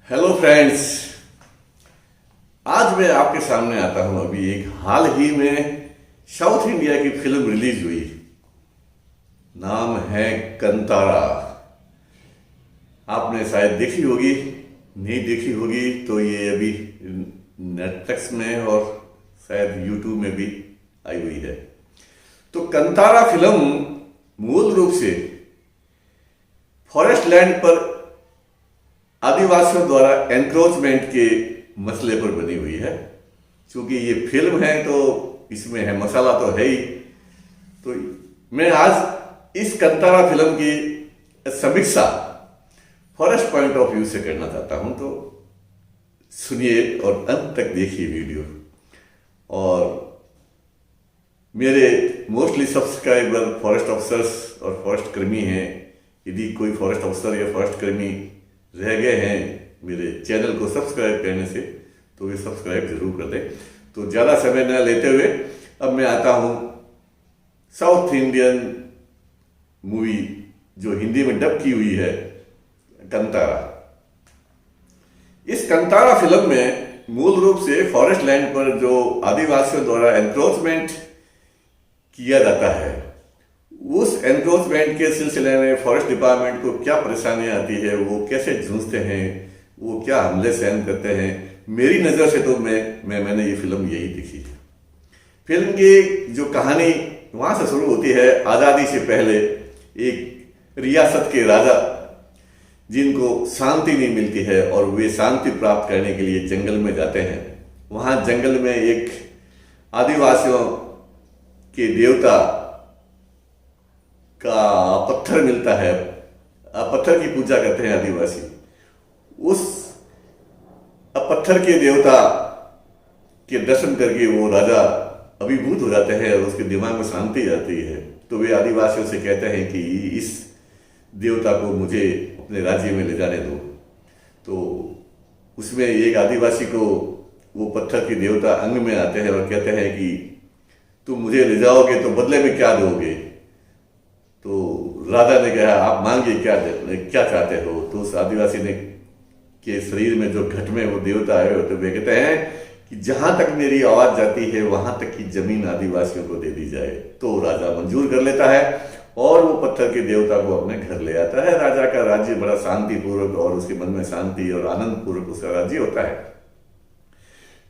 Hello friends. आज मैं आपके सामने आता हूं। अभी एक हाल ही में साउथ इंडिया की फिल्म रिलीज हुई, नाम है कंतारा। आपने शायद देखी होगी, नहीं देखी होगी तो ये अभी नेटफ्लिक्स में और शायद यूट्यूब में भी आई हुई है। तो कंतारा फिल्म मूल रूप से फॉरेस्ट लैंड पर आदिवासियों द्वारा एनक्रोचमेंट के मसले पर बनी हुई है। क्योंकि ये फिल्म है तो इसमें है मसाला तो है ही। तो मैं आज इस कंतारा फिल्म की समीक्षा फॉरेस्ट पॉइंट ऑफ व्यू से करना चाहता हूं। तो सुनिए और अंत तक देखिए वीडियो। और मेरे मोस्टली सब्सक्राइबर फॉरेस्ट ऑफिसर्स और फॉरेस्ट कर्मी हैं। यदि कोई फॉरेस्ट ऑफिसर या फॉरेस्ट कर्मी रह गए हैं मेरे चैनल को सब्सक्राइब करने से, तो वे सब्सक्राइब जरूर कर दें। तो ज़्यादा समय न लेते हुए अब मैं आता हूं साउथ इंडियन मूवी जो हिंदी में डब की हुई है, कंतारा। इस कंतारा फिल्म में मूल रूप से फॉरेस्ट लैंड पर जो आदिवासियों द्वारा एनक्रोचमेंट किया जाता है, उस एनक्रोचमेंट के सिलसिले में फॉरेस्ट डिपार्टमेंट को क्या परेशानियां आती है, वो कैसे जूझते हैं, वो क्या हमले सहन करते हैं। मेरी नज़र से तो मैंने ये फिल्म यही देखी है। फिल्म की जो कहानी वहां से शुरू होती है, आज़ादी से पहले एक रियासत के राजा जिनको शांति नहीं मिलती है और वे शांति प्राप्त करने के लिए जंगल में जाते हैं। वहां जंगल में एक आदिवासियों के देवता का पत्थर मिलता है। पत्थर की पूजा करते हैं आदिवासी। उस पत्थर के देवता के दर्शन करके वो राजा अभिभूत हो जाते हैं और उसके दिमाग में शांति आती है। तो वे आदिवासियों से कहते हैं कि इस देवता को मुझे अपने राज्य में ले जाने दो। तो उसमें एक आदिवासी को वो पत्थर के देवता अंग में आते हैं और कहते हैं कि तुम मुझे ले जाओगे तो बदले में क्या दोगे। तो राजा ने कहा आप मांगिए क्या चाहते हो। तो उस आदिवासी ने के शरीर में जो घट में वो देवता आए होते, वे कहते हैं कि जहां तक मेरी आवाज जाती है वहां तक की जमीन आदिवासियों को दे दी जाए। तो राजा मंजूर कर लेता है और वो पत्थर के देवता को अपने घर ले आता है। राजा का राज्य बड़ा शांतिपूर्वक और उसके मन में शांति और आनंद पूर्वक उसका राज्य होता है।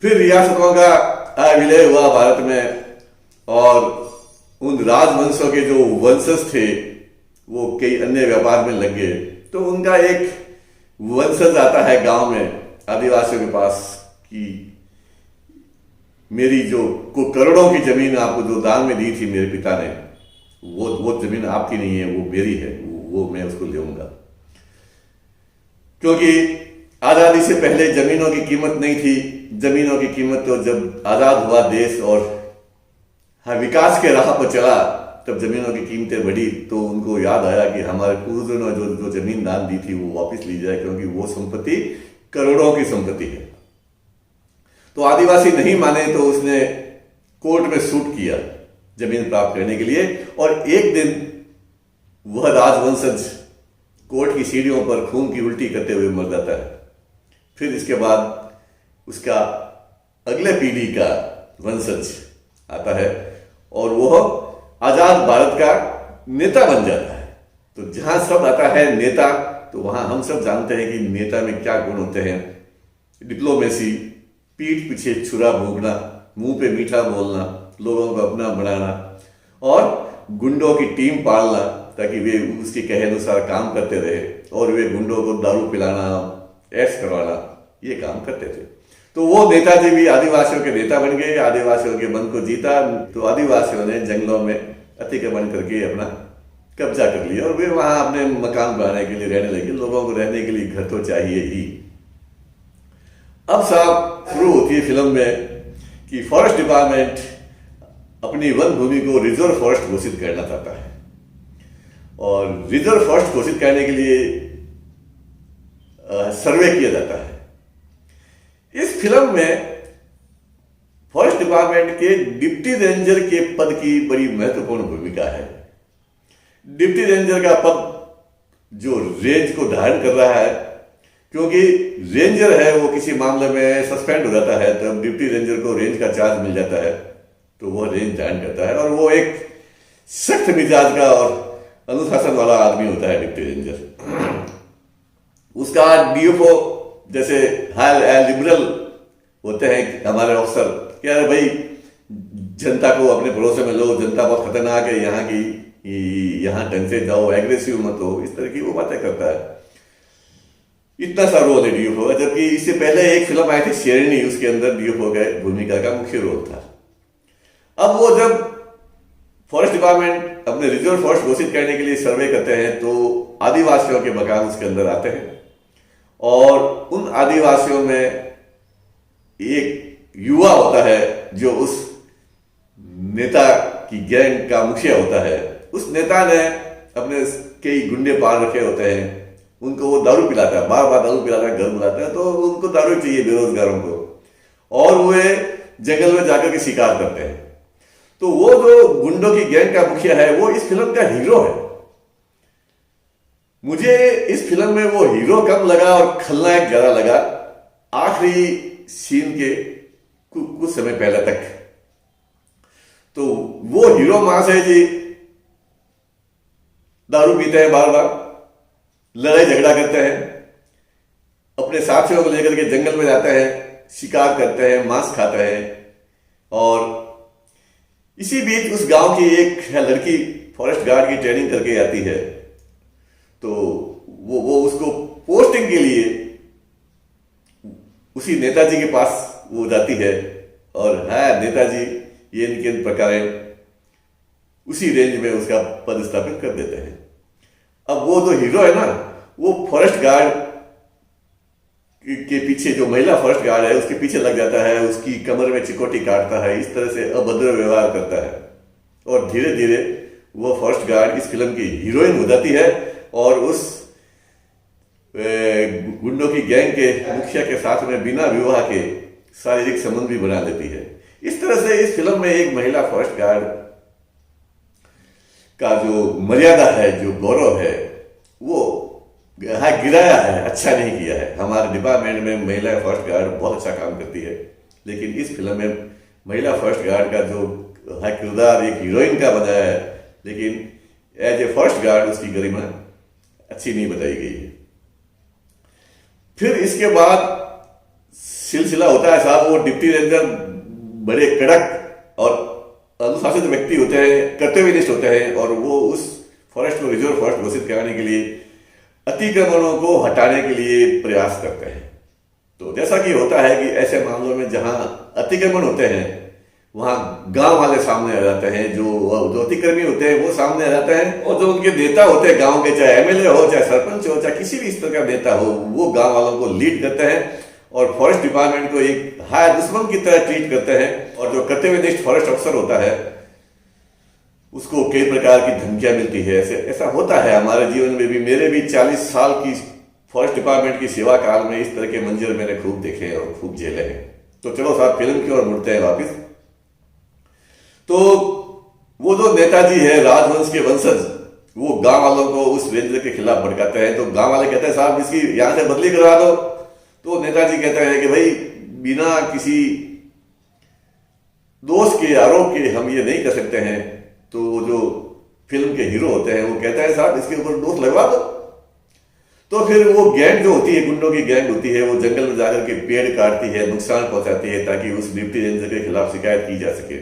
फिर रियासतों का विलय हुआ भारत में और उन राजवंशों के जो वंशज थे वो कई अन्य व्यापार में लग गए। तो उनका एक वंशज आता है गांव में आदिवासियों के पास कि मेरी जो करोड़ों की जमीन आपको जो दान में दी थी मेरे पिता ने, वो जमीन आपकी नहीं है, वो मेरी है, वो मैं उसको लूंगा। क्योंकि आजादी से पहले जमीनों की कीमत नहीं थी। जमीनों की कीमत तो जब आजाद हुआ देश और विकास के राह पर चला तब जमीनों की कीमतें बढ़ी। तो उनको याद आया कि हमारे पूर्वजों ने जो जमीन दान दी थी वो वापस ली जाए, क्योंकि वो संपत्ति करोड़ों की संपत्ति है। तो आदिवासी नहीं माने तो उसने कोर्ट में सूट किया जमीन प्राप्त करने के लिए। और एक दिन वह राजवंशज कोर्ट की सीढ़ियों पर खून की उल्टी करते हुए मर जाता है। फिर इसके बाद उसका अगले पीढ़ी का वंशज आता है और वह आजाद भारत का नेता बन जाता है। तो जहां सब आता है नेता, तो वहां हम सब जानते हैं कि नेता में क्या गुण होते हैं। डिप्लोमेसी, पीठ पीछे छुरा भोंकना, मुंह पे मीठा बोलना, लोगों को अपना बनाना और गुंडों की टीम पालना ताकि वे उसके कहे अनुसार काम करते रहे और वे गुंडों को दारू पिलाना, ऐश करवाना, ये काम करते थे। तो वो नेताजी भी आदिवासियों के नेता बन गए, आदिवासियों के मन को जीता। तो आदिवासियों ने जंगलों में अतिक्रमण करके अपना कब्जा कर लिया और वे वहां अपने मकान बनाने के लिए रहने लगे। लोगों को रहने के लिए घर तो चाहिए ही। अब साहब शुरू होती है फिल्म में कि फॉरेस्ट डिपार्टमेंट अपनी वन भूमि को रिजर्व फॉरेस्ट घोषित करना चाहता है और रिजर्व फॉरेस्ट घोषित करने के लिए सर्वे किया जाता है। इस फिल्म में फॉरेस्ट डिपार्टमेंट के डिप्टी रेंजर के पद की बड़ी महत्वपूर्ण भूमिका है। डिप्टी रेंजर का पद जो रेंज को धारण कर रहा है, क्योंकि रेंजर है वो किसी मामले में सस्पेंड हो जाता है, तब डिप्टी रेंजर को रेंज का चार्ज मिल जाता है, तो वो रेंज ज्वाइन करता है। और वो एक सख्त मिजाज का और अनुशासन वाला आदमी होता है डिप्टी रेंजर। उसका डीएफओ जैसे हाई लिबरल होते हैं हमारे अफसर, क्या है भाई, जनता को अपने भरोसे में लो, जनता बहुत खतरनाक है यहाँ की, यहाँ ढंग से जाओ, एग्रेसिव मत हो, इस तरह की वो बातें करता है। इतना सा रोल है डीएफओ का। जबकि इससे पहले एक फिल्म आई थी शेरनी, उसके अंदर डीएफओ का भूमिका का मुख्य रोल था। अब वो जब फॉरेस्ट डिपार्टमेंट अपने रिजर्व फॉरेस्ट घोषित करने के लिए सर्वे करते हैं तो आदिवासियों के मकान उसके अंदर आते हैं, और उन आदिवासियों में एक युवा होता है जो उस नेता की गैंग का मुखिया होता है। उस नेता ने अपने कई गुंडे पाल रखे होते हैं, उनको वो दारू पिलाता है, बार बार दारू पिलाता है, घर बुलाता है, तो उनको दारू चाहिए बेरोजगारों को, और वे जंगल में जाकर के शिकार करते हैं। तो वो जो गुंडों की गैंग का मुखिया है वो इस फिल्म का हीरो है। मुझे इस फिल्म में वो हीरो कम लगा और खलनायक ज्यादा लगा आखिरी सीन के कुछ समय पहले तक। तो वो हीरो मास है जी, दारू पीते हैं, बार बार लड़ाई झगड़ा करते हैं, अपने साथियों को लेकर के जंगल में जाते हैं, शिकार करते हैं, मांस खाते हैं। और इसी बीच उस गांव की एक लड़की फॉरेस्ट गार्ड की ट्रेनिंग करके आती है, तो वो उसको पोस्टिंग के लिए उसी नेताजी के पास वो जाती है, और है नेताजी ये इनके प्रकार उसी रेंज में उसका पद स्थापित कर देते हैं। अब वो जो हीरो है ना, वो फॉरेस्ट गार्ड के पीछे, जो महिला फॉरेस्ट गार्ड है उसके पीछे लग जाता है, उसकी कमर में चिकोटी काटता है, इस तरह से अभद्र व्यवहार करता है, और धीरे धीरे वो फॉरेस्ट गार्ड इस फिल्म की हीरोइन हो जाती है, और उस गुंडों की गैंग के मुखिया के साथ में बिना विवाह के शारीरिक संबंध भी बना लेती है। इस तरह से इस फिल्म में एक महिला फॉरेस्ट गार्ड का जो मर्यादा है, जो गौरव है, वो गिराया है, अच्छा नहीं किया है। हमारे डिपार्टमेंट में महिला फॉरेस्ट गार्ड बहुत अच्छा काम करती है, लेकिन इस फिल्म में महिला फॉरेस्ट गार्ड का जो किरदार एक हीरोइन का बनाया है, लेकिन एज ए फॉरेस्ट गार्ड उसकी गरिमा अच्छी नहीं बताई गई है। फिर इसके बाद सिलसिला होता है साहब, वो डिप्टी रेंजर बड़े कड़क और अनुशासित व्यक्ति होते हैं, कर्तव्यनिष्ठ होते हैं, और वो उस फॉरेस्ट को रिजर्व फॉरेस्ट घोषित कराने के लिए अतिक्रमणों को हटाने के लिए प्रयास करते हैं। तो जैसा कि होता है कि ऐसे मामलों में जहां अतिक्रमण होते हैं वहां गांव वाले सामने आ जाते हैं, जो अतिक्रमी होते हैं वो सामने आ जाते हैं, और जो उनके नेता होते हैं गांव के, चाहे एमएलए हो, चाहे सरपंच हो, चाहे किसी भी स्तर का नेता हो, वो गांव वालों को लीड करते हैं और फॉरेस्ट डिपार्टमेंट को एक हाय दुश्मन की तरह ट्रीट करते हैं। और जो कर्तव्यनिष्ठ फॉरेस्ट अफसर होता है उसको कई प्रकार की धमकियां मिलती है। ऐसा होता है हमारे जीवन में भी। मेरे भी 40 साल की फॉरेस्ट डिपार्टमेंट की सेवा काल में इस तरह के मंजर मैंने खूब देखे हैं और खूब झेले हैं। तो चलो साहब फिल्म की ओर मुड़ते हैं वापिस। तो वो जो नेताजी है राजवंश के वंशज, वो गांव वालों को उस रेंजर के खिलाफ भड़काते हैं। तो गांव वाले कहते हैं साहब इसकी यहां से बदली करवा दो। तो नेताजी कहते हैं कि भाई बिना किसी दोष के, आरोप के हम ये नहीं कर सकते हैं। तो जो फिल्म के हीरो होते हैं वो कहते हैं साहब इसके ऊपर दोष लगवा दो। तो फिर वो गैंग जो होती है, गुंडों की गैंग होती है, वो जंगल में जाकर के पेड़ काटती है, नुकसान पहुंचाती है, ताकि उस डिप्टी रेंजर के खिलाफ शिकायत की जा सके।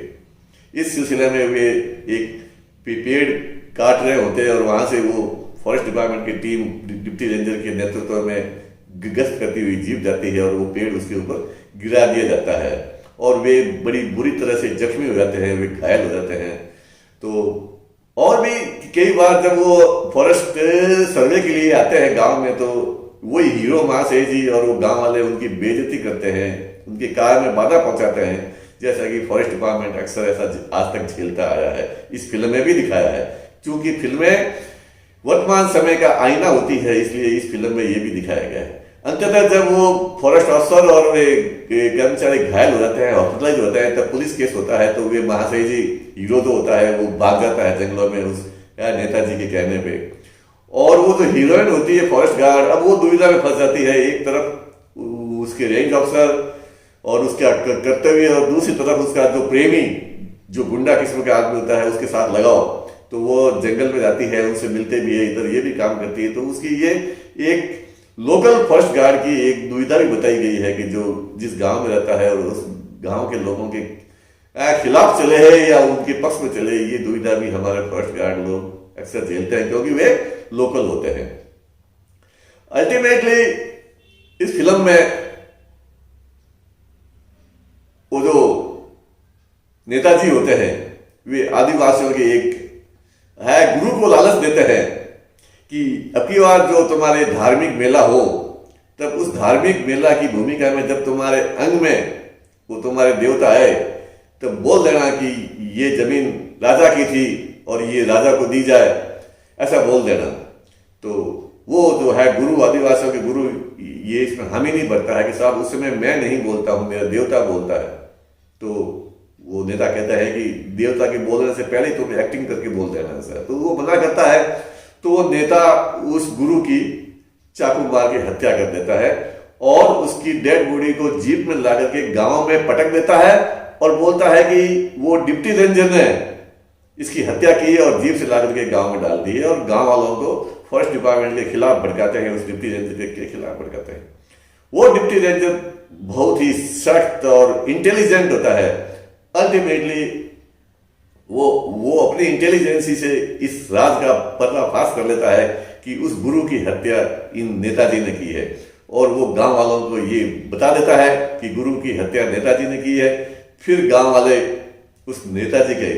इस सिलसिले में वे एक पेड़ काट रहे होते हैं और वहां से वो फॉरेस्ट डिपार्टमेंट की टीम डिप्टी रेंजर के नेतृत्व में गश्त करती हुई जीप जाती है और वो पेड़ उसके ऊपर गिरा दिया जाता है और वे बड़ी बुरी तरह से जख्मी हो जाते हैं, वे घायल हो जाते हैं। तो और भी कई बार जब वो फॉरेस्ट सर्वे के लिए आते हैं गांव में, तो वही हीरो मास है जी, और वो गांव वाले उनकी बेइज्जती करते हैं, उनके कार्य में बाधा पहुंचाते हैं, जैसा कि फॉरेस्ट डिपार्टमेंट अक्सर ऐसा आज तक झेलता आया है। इस फिल्म में भी दिखाया है। क्योंकि फिल्में वर्तमान समय का आईना होती है, इसलिए इस फिल्म में ये भी दिखाया गया है। अंततः जब वो फॉरेस्ट अफसर और वे कर्मचारी घायल हो जाते हैं, हॉस्पिटलाइज होते हैं, तब पुलिस केस होता है। तो वे महाशय जी हीरो जो होता है वो भाग जाता है जंगलों में उस नेताजी के कहने पे, और वो जो हीरोइन होती है फॉरेस्ट गार्ड, अब वो दुविधा में फंस जाती है। एक तरफ उसके रेंज ऑफिसर और उसका कर्तव्य, और दूसरी तरफ उसका जो प्रेमी, जो गुंडा किस्म का आदमी होता है, उसके साथ लगाओ। तो वो जंगल में जाती है, उनसे मिलते भी है, इधर ये भी काम करती है। तो उसकी ये एक लोकल फॉरेस्ट गार्ड की एक दुविधा भी बताई गई है कि जो जिस गांव में रहता है और उस गांव के लोगों के खिलाफ चले है या उनके पक्ष में चले, ये दुविधा भी हमारे फॉरेस्ट गार्ड लोग अक्सर झेलते हैं, क्योंकि वे लोकल होते हैं। अल्टीमेटली इस फिल्म में वो जो नेताजी होते हैं, वे आदिवासियों के एक है गुरु को लालच देते हैं कि अब की बार जो तुम्हारे धार्मिक मेला हो, तब उस धार्मिक मेला की भूमिका में जब तुम्हारे अंग में वो तुम्हारे देवता आए, तब बोल देना कि ये जमीन राजा की थी और ये राजा को दी जाए, ऐसा बोल देना। तो वो जो है गुरु, आदिवासियों के गुरु, ये इसमें हामी नहीं भरता है कि साहब उस समय मैं नहीं बोलता हूं, मेरा देवता बोलता है। तो वो नेता कहता है कि देवता के बोलने से पहले तुम एक्टिंग करके बोल देना ऐसा। तो वो मना करता है। तो वो नेता उस गुरु की चाकू मार के हत्या कर देता है और उसकी डेड बॉडी को जीप में ला करके गांव में पटक देता है और बोलता है कि वो डिप्टी रेंजर ने इसकी हत्या की है और जीप से ला करके गांव में डाल दी है। और गांव वालों को फॉरेस्ट डिपार्टमेंट के खिलाफ भड़काते हैं, उस डिप्टी रेंजर के खिलाफ भड़काते हैं। वो डिप्टी रेंजर बहुत ही सख्त और इंटेलिजेंट होता है। अल्टीमेटली वो अपनी इंटेलिजेंसी से इस राज का पर्दाफाश कर लेता है कि उस गुरु की हत्या इन नेताजी ने की है, और वो गांव वालों को ये बता देता है कि गुरु की हत्या नेताजी ने की है। फिर गांव वाले उस नेताजी के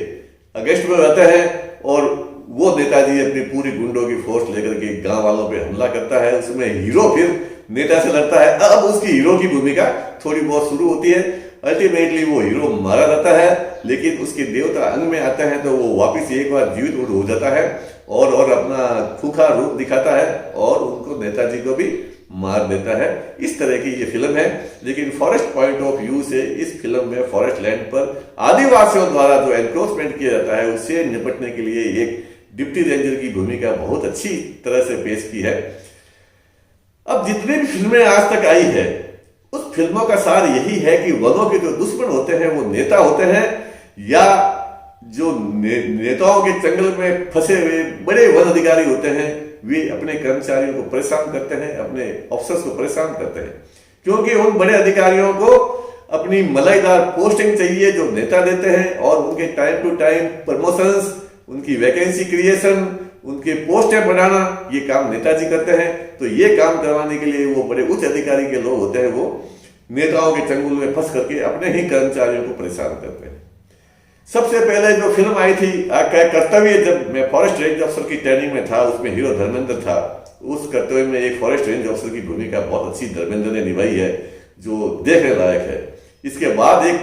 अगेंस्ट में रहते हैं और वो नेताजी अपनी पूरी गुंडों की फोर्स लेकर के गांव वालों पे हमला करता है। उसमें हीरो फिर नेता से लड़ता है। अब उसकी हीरो की भूमिका थोड़ी बहुत शुरू होती है। अल्टीमेटली वो हीरो मारा जाता है, लेकिन उसके देवता अंग में आते हैं तो वो वापिस एक बार जीवित हो जाता है और अपना खूंखार रूप दिखाता है और उनको नेताजी को भी मार देता है। इस तरह की ये फिल्म है। लेकिन फॉरेस्ट पॉइंट ऑफ व्यू से इस फिल्म में फॉरेस्ट लैंड पर आदिवासियों द्वारा जो एनक्रोचमेंट किया जाता है उससे निपटने के लिए एक डिप्टी रेंजर की भूमिका बहुत अच्छी तरह से पेश की है। अब जितनी भी फिल्में आज तक आई है, उस फिल्मों का सार यही है कि वनों के जो दुश्मन होते हैं वो नेता होते हैं, या जो नेताओं के चंगल में फंसे हुए बड़े वन अधिकारी होते हैं, वे अपने कर्मचारियों को परेशान करते हैं, अपने ऑफिसर्स को परेशान करते हैं, क्योंकि उन बड़े अधिकारियों को अपनी मलाईदार पोस्टिंग चाहिए जो नेता देते हैं, और उनके टाइम टू टाइम प्रमोशंस, उनकी वैकेंसी क्रिएशन, उनके पोस्टें बढ़ाना, ये काम नेताजी करते हैं। तो ये काम करवाने के लिए वो बड़े उच्च अधिकारी के लोग होते हैं, वो नेताओं के चंगुल में फंस करके अपने ही कर्मचारियों को परेशान करते हैं। सबसे पहले जो फिल्म आई थी कर्तव्य, जब मैं फॉरेस्ट रेंज ऑफिसर की ट्रेनिंग में था, उसमें हीरो धर्मेंद्र था। उस कर्तव्य में एक फॉरेस्ट रेंज ऑफिसर की भूमिका बहुत अच्छी धर्मेंद्र ने निभाई है, जो देखने लायक है। इसके बाद एक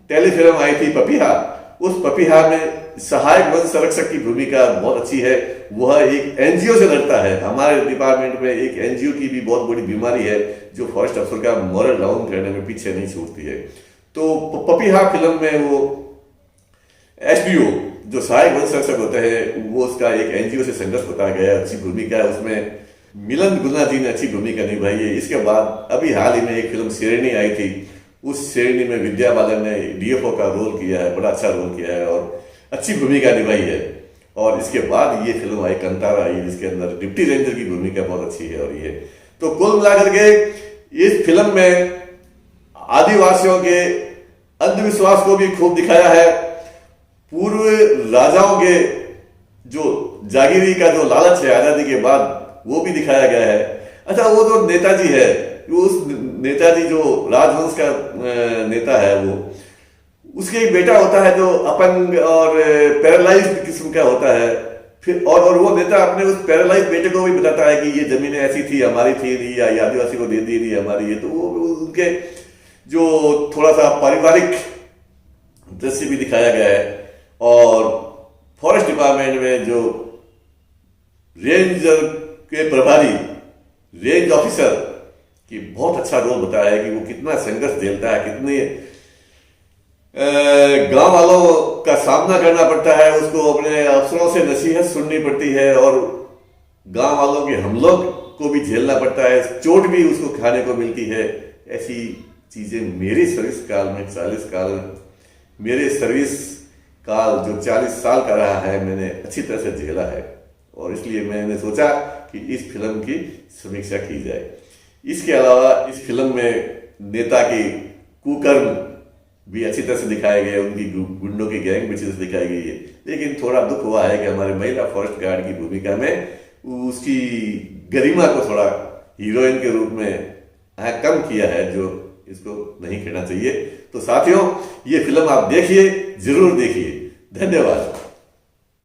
टेलीफिल्म आई थी पपीहा। उस पपीहा में सहायक वन संरक्षक की भूमिका बहुत अच्छी है। वह एक एनजीओ से लड़ता है। हमारे डिपार्टमेंट में एक एनजीओ की भी बहुत बड़ी बीमारी है जो फॉरेस्ट अफसर का मोरल डाउन करने में पीछे नहीं छूटती है। तो पपीहा फिल्म में वो एसपीओ जो सहायक वन संरक्षक होते हैं, वो उसका एक एनजीओ से संघर्ष बताया गया, अच्छी भूमिका है। उसमें मिलन गुना जी ने अच्छी भूमिका निभाई है। इसके बाद अभी हाल ही में एक फिल्म शेरनी आई थी। उस शेरनी में विद्या बालन ने डीएफओ का रोल किया है, बड़ा अच्छा रोल किया है और अच्छी भूमिका निभाई है। और इसके बाद ये फिल्म आई कंतारा आई, जिसके अंदर डिप्टी रेंजर की भूमिका बहुत अच्छी है। और ये तो कुल मिलाकर के इस फिल्म में आदिवासियों के अंधविश्वास को भी खूब दिखाया है। पूर्व राजाओं के जो जागीरी का जो लालच है आजादी के बाद, वो भी दिखाया गया है। अच्छा, वो जो नेताजी है, उस नेताजी जो राजवंश का नेता है, वो उसके एक बेटा होता है जो अपंग और पैरालाइज्ड किस्म का होता है। फिर और वो नेता अपने उस पैरालाइज्ड बेटे को भी बताता है कि ये जमीनें ऐसी थी, हमारी थी नहीं, या आदिवासी को दे दी नहीं, हमारी है। तो वो उनके जो थोड़ा सा पारिवारिक दृश्य भी दिखाया गया है। और फॉरेस्ट डिपार्टमेंट में जो रेंजर के प्रभारी रेंज ऑफिसर की बहुत अच्छा रोल बताया है कि वो कितना संघर्ष झेलता है, कितने गांव वालों का सामना करना पड़ता है, उसको अपने अफसरों से नसीहत सुननी पड़ती है और गांव वालों के हम लोग को भी झेलना पड़ता है, चोट भी उसको खाने को मिलती है। ऐसी चीजें मेरे सर्विस काल में 40 काल, मेरे सर्विस काल जो 40 साल का रहा है, मैंने अच्छी तरह से झेला है। और इसलिए मैंने सोचा कि इस फिल्म की समीक्षा की जाए। इसके अलावा इस फिल्म में नेता के कुकर्म भी अच्छी तरह से दिखाए गए, उनकी गुंडों की गैंग भी अच्छी तरह से दिखाई गई है। लेकिन थोड़ा दुख हुआ है कि हमारे महिला फॉरेस्ट गार्ड की भूमिका में उसकी गरिमा को थोड़ा हीरोइन के रूप में कम किया है, जो इसको नहीं कहना चाहिए। तो साथियों, ये फिल्म आप देखिए, जरूर देखिए। धन्यवाद।